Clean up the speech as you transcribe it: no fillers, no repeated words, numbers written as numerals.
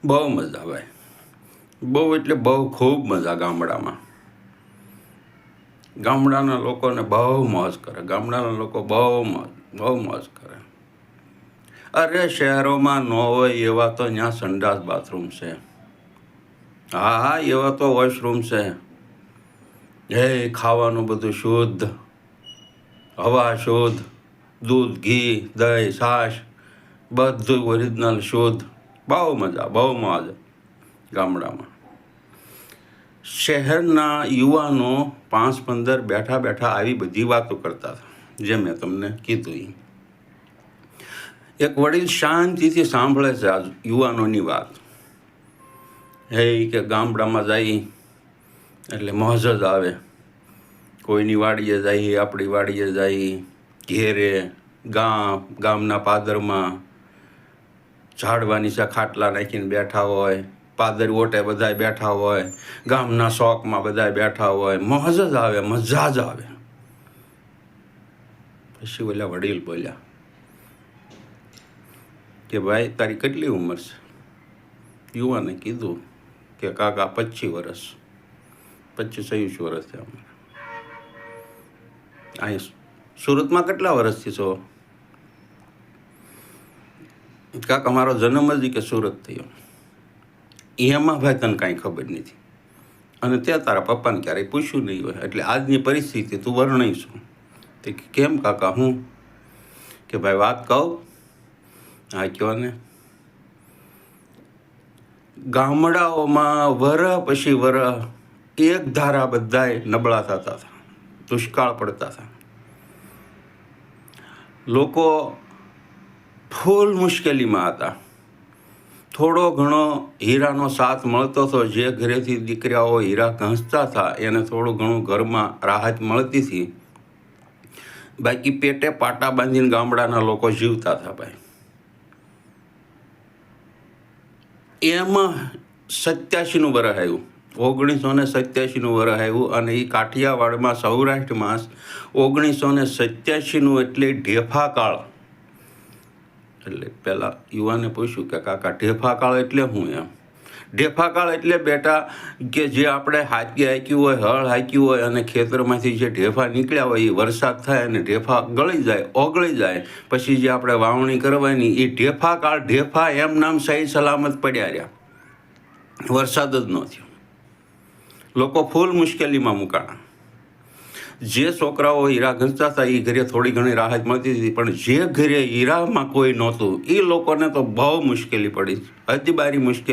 બહુ મજા આવે, બહુ એટલે બહુ ખૂબ મજા ગામડામાં. ગામડાના લોકોને બહુ મોજ કરે, ગામડાના લોકો બહુ મોજ કરે. અરે શહેરોમાં ન હોય એવા તો ત્યાં સંડાસ બાથરૂમ છે. હા, એવા તો વોશરૂમ છે. ખાવાનું બધું શુદ્ધ, હવા શુદ્ધ, દૂધ, ઘી, દહીં, છાશ બધું ઓરિજિનલ શુદ્ધ. બહુ મજા, બહુ મોજ ગામડામાં. શહેરના યુવાનો 5-15 બેઠા બેઠા આવી બધી વાતો કરતા હતા, જે મેં તમને કીધું. એક વડીલ શાંતિથી સાંભળે છે આ યુવાનોની વાત. કે ગામડામાં જઈ એટલે મોજ જ આવે. કોઈની વાડીએ જઈએ, આપણી વાડીએ જઈએ, ઘેરે, ગામના પાદરમાં ઝાડવા નીચે ખાટલા નાખીને બેઠા હોય, પાદર ઓટે બધા બેઠા હોય, ગામના શોખમાં બધા બેઠા હોય, મોજ જ આવે, મજા જ આવે. પછી ઓલા વડીલ બોલ્યા કે ભાઈ તારી કેટલી ઉંમર છે? યુવાને કીધું કે કાકા 25 વર્ષ, 25-26 વર્ષ થયા અમારે. અહીં સુરતમાં કેટલા વર્ષથી છો? કાકા મારો જન્મ જ કે સુરત થયો. એમાં ભાઈ તને કાંઈ ખબર નથી, અને ત્યાં તારા પપ્પાને ક્યારેય પૂછ્યું નહીં હોય, એટલે આજની પરિસ્થિતિ તું વર્ણવીશું. તે કેમ કાકા? હું કે ભાઈ વાત કહું? હા કહો ને. ગામડાઓમાં વરહ પછી વરહ એક ધારા બધાય નબળા થતા હતા, દુષ્કાળ પડતા હતા. લોકો ફૂલ મુશ્કેલીમાં હતા. થોડો ઘણો હીરાનો સાથ મળતો હતો. જે ઘરેથી દીકરાઓ હીરા ઘસતા હતા એને થોડું ઘણું ઘરમાં રાહત મળતી હતી. બાકી પેટે પાટા બાંધીને ગામડાના લોકો જીવતા હતા ભાઈ. એમાં 87નું વર્ષ આવ્યું, 1987નું વર્ષ આવ્યું, અને એ કાઠિયાવાડમાં, સૌરાષ્ટ્રમાં 1987નું એટલે ઢેફા કાળ. એટલે પહેલાં યુવાને પૂછ્યું કે કાકા ઢેફાકાળ એટલે શું? એમ ઢેફાકાળ એટલે બેટા કે જે આપણે હાથી હાંક્યું હોય, હળ હાંક્યું હોય, અને ખેતરમાંથી જે ઢેફા નીકળ્યા હોય એ વરસાદ થાય અને ઢેફા ગળી જાય, ઓગળી જાય, પછી જે આપણે વાવણી કરવાની એ ઢેફાકાળ. ઢેફા એમ નામ સહી સલામત પડ્યા રહ્યા, વરસાદ જ ન થયો. લોકો ફૂલ મુશ્કેલીમાં મુકાણા. જે છોકરાઓ હીરા ઘસતા હતા એ ઘરે થોડી ઘણી રાહત મળતી હતી, પણ જે ઘરે હીરામાં કોઈ નહોતું એ લોકોને તો બહુ મુશ્કેલી પડી, અતિબારી મુશ્કેલી.